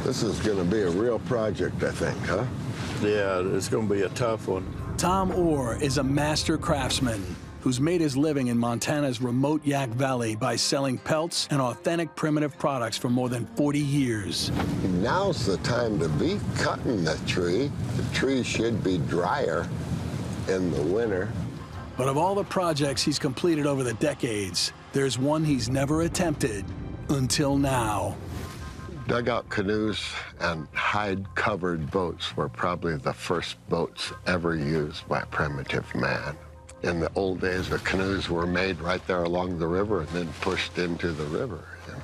This is going to be a real project, I think, huh? Yeah, it's going to be a tough one. Tom Orr is a master craftsman who's made his living in Montana's remote Yak Valley by selling pelts and authentic primitive products for more than 40 years. Now's the time to be cutting the tree. The tree should be drier in the winter. But of all the projects he's completed over the decades, there's one he's never attempted until now. Dugout canoes and hide-covered boats were probably the first boats ever used by primitive man. In the old days, the canoes were made right there along the river and then pushed into the river. You know?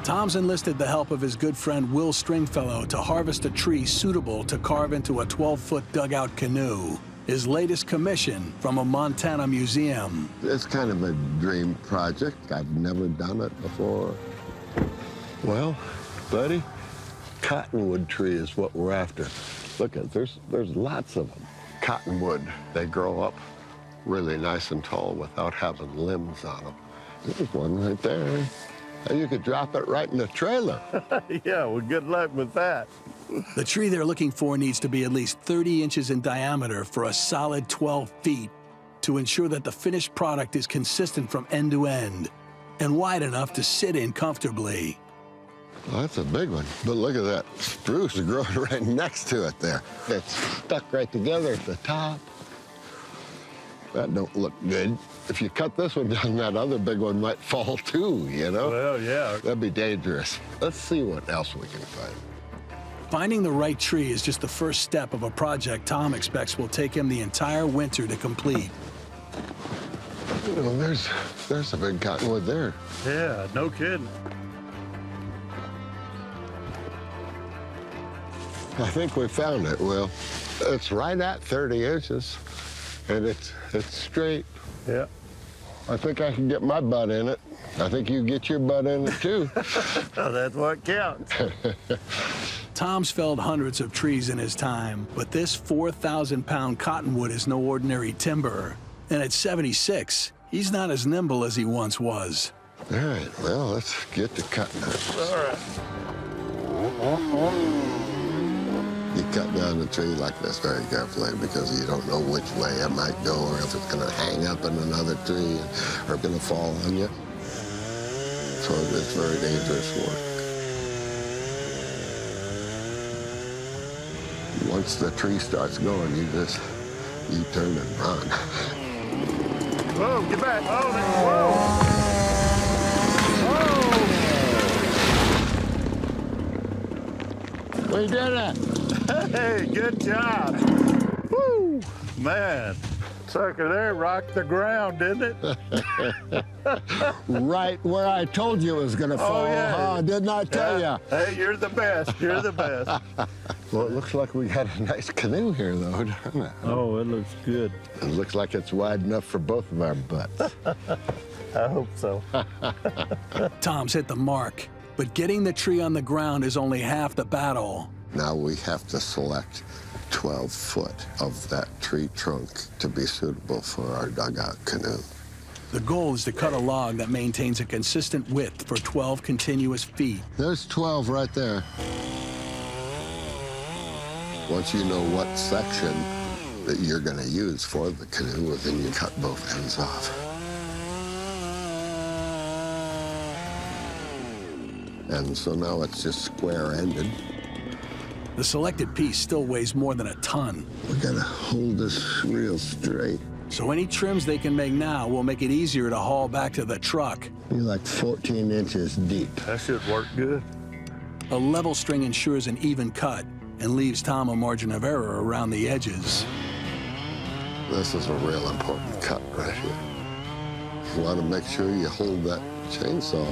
Tom's enlisted the help of his good friend Will Stringfellow to harvest a tree suitable to carve into a 12-foot dugout canoe, his latest commission from a Montana museum. It's kind of a dream project. I've never done it before. Well, buddy, Cottonwood tree is what we're after. Look at, there's lots of them. Cottonwood, they grow up really nice and tall without having limbs on them. There's one right there. And you could drop it right in the trailer. Yeah, well, good luck with that. The tree they're looking for needs to be at least 30 inches in diameter for a solid 12 feet to ensure that the finished product is consistent from end to end and wide enough to sit in comfortably. Well, that's a big one. But look at that spruce growing right next to it there. It's stuck right together at the top. That don't look good. If you cut this one down, that other big one might fall too, you know? Well, yeah. That'd be dangerous. Let's see what else we can find. Finding the right tree is just the first step of a project Tom expects will take him the entire winter to complete. You know, there's a big cottonwood there. Yeah, no kidding. I think we found it, Will. It's right at 30 inches, and it's straight. Yeah. I think I can get my butt in it. I think you get your butt in it, too. Oh, that's what counts. Tom's felled hundreds of trees in his time, but this 4,000-pound cottonwood is no ordinary timber. And at 76, he's not as nimble as he once was. All right, well, let's get to cutting it. All right. You cut down the tree like this very carefully because you don't know which way it might go or if it's going to hang up in another tree or going to fall on you. So it's very dangerous work. Once the tree starts going, you turn and run. Whoa, get back. Oh, whoa. We did it. Hey, good job. Woo, man. Sucker there rocked the ground, didn't it? Right where I told you it was going to fall, yeah. huh? Didn't I tell you? Hey, you're the best. You're the best. Well, it looks like we got a nice canoe here, though, doesn't it? Oh, it looks good. It looks like it's wide enough for both of our butts. I hope so. Tom's hit the mark, but getting the tree on the ground is only half the battle. Now we have to select 12 foot of that tree trunk to be suitable for our dugout canoe. The goal is to cut a log that maintains a consistent width for 12 continuous feet. There's 12 right there. Once you know what section that you're going to use for the canoe, well, then you cut both ends off. And so now it's just square-ended. The selected piece still weighs more than a ton. We gotta hold this real straight. So any trims they can make now will make it easier to haul back to the truck. Be like 14 inches deep. That should work good. A level string ensures an even cut and leaves Tom a margin of error around the edges. This is a real important cut right here. You want to make sure you hold that chainsaw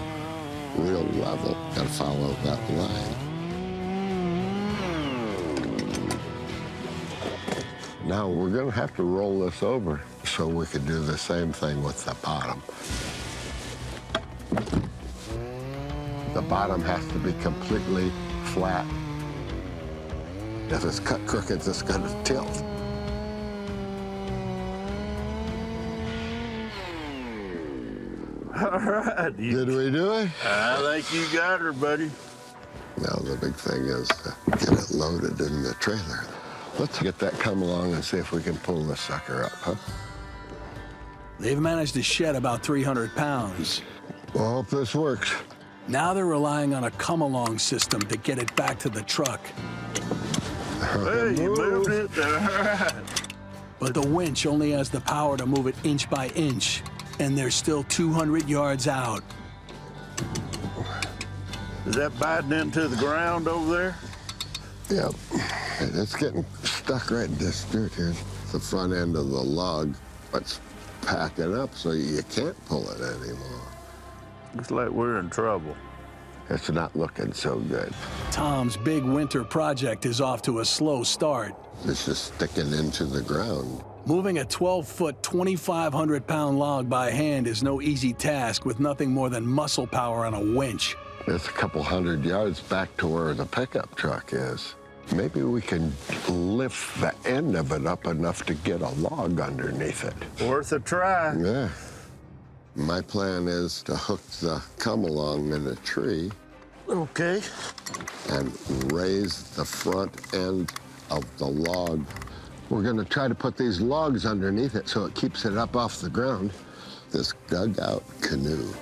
real level. Gotta follow that line. Now we're gonna have to roll this over so we can do the same thing with the bottom. The bottom has to be completely flat. If it's cut crooked, it's gonna tilt. All right. Did we do it? I think you got her, buddy. Now the big thing is to get it loaded in the trailer. Let's get that come along and see if we can pull this sucker up, huh? They've managed to shed about 300 pounds. Well, I hope this works. Now they're relying on a come-along system to get it back to the truck. Hey, you moved it. All right. But the winch only has the power to move it inch by inch, and they're still 200 yards out. Is that biting into the ground over there? Yep. It's getting stuck right in this dirt here. The front end of the log, it's packing up so you can't pull it anymore. Looks like we're in trouble. It's not looking so good. Tom's big winter project is off to a slow start. It's just sticking into the ground. Moving a 12-foot, 2,500-pound log by hand is no easy task with nothing more than muscle power on a winch. It's a couple 100 yards back to where the pickup truck is. Maybe we can lift the end of it up enough to get a log underneath it. Worth a try. Yeah. My plan is to hook the come-along in a tree Okay. and raise the front end of the log. We're gonna try to put these logs underneath it so it keeps it up off the ground. This dugout canoe.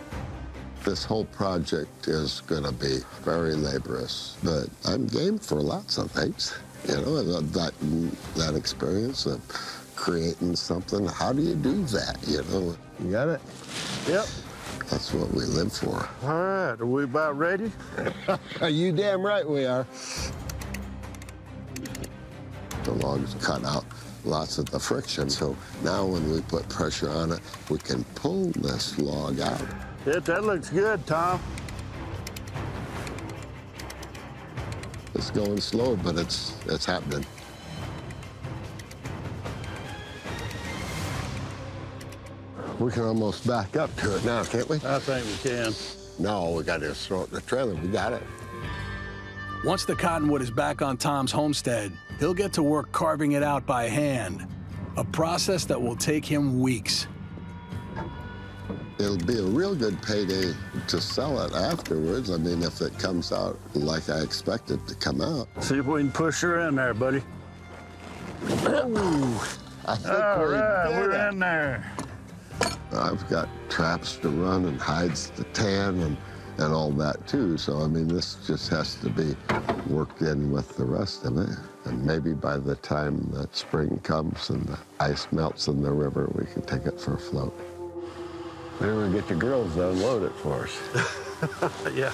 This whole project is gonna be very laborious, but I'm game for lots of things. You know, that experience of creating something, how do you do that, you know? You got it? Yep. That's what we live for. All right, are we about ready? You damn right we are. The logs cut out lots of the friction, so now when we put pressure on it, we can pull this log out. Yeah, that looks good, Tom. It's going slow, but it's happening. We can almost back up to it now, can't we? I think we can. No, we got to just throw it in the trailer. We got it. Once the cottonwood is back on Tom's homestead, he'll get to work carving it out by hand, a process that will take him weeks. It'll be a real good payday to sell it afterwards. I mean, if it comes out like I expect it to come out. See if we can push her in there, buddy. Ooh, I think All right, we're it. in there. I've got traps to run and hides to tan and all that too. So, I mean, this just has to be worked in with the rest of it. And maybe by the time that spring comes and the ice melts in the river, we can take it for a float. Maybe we'll get the girls to unload it for us. Yeah.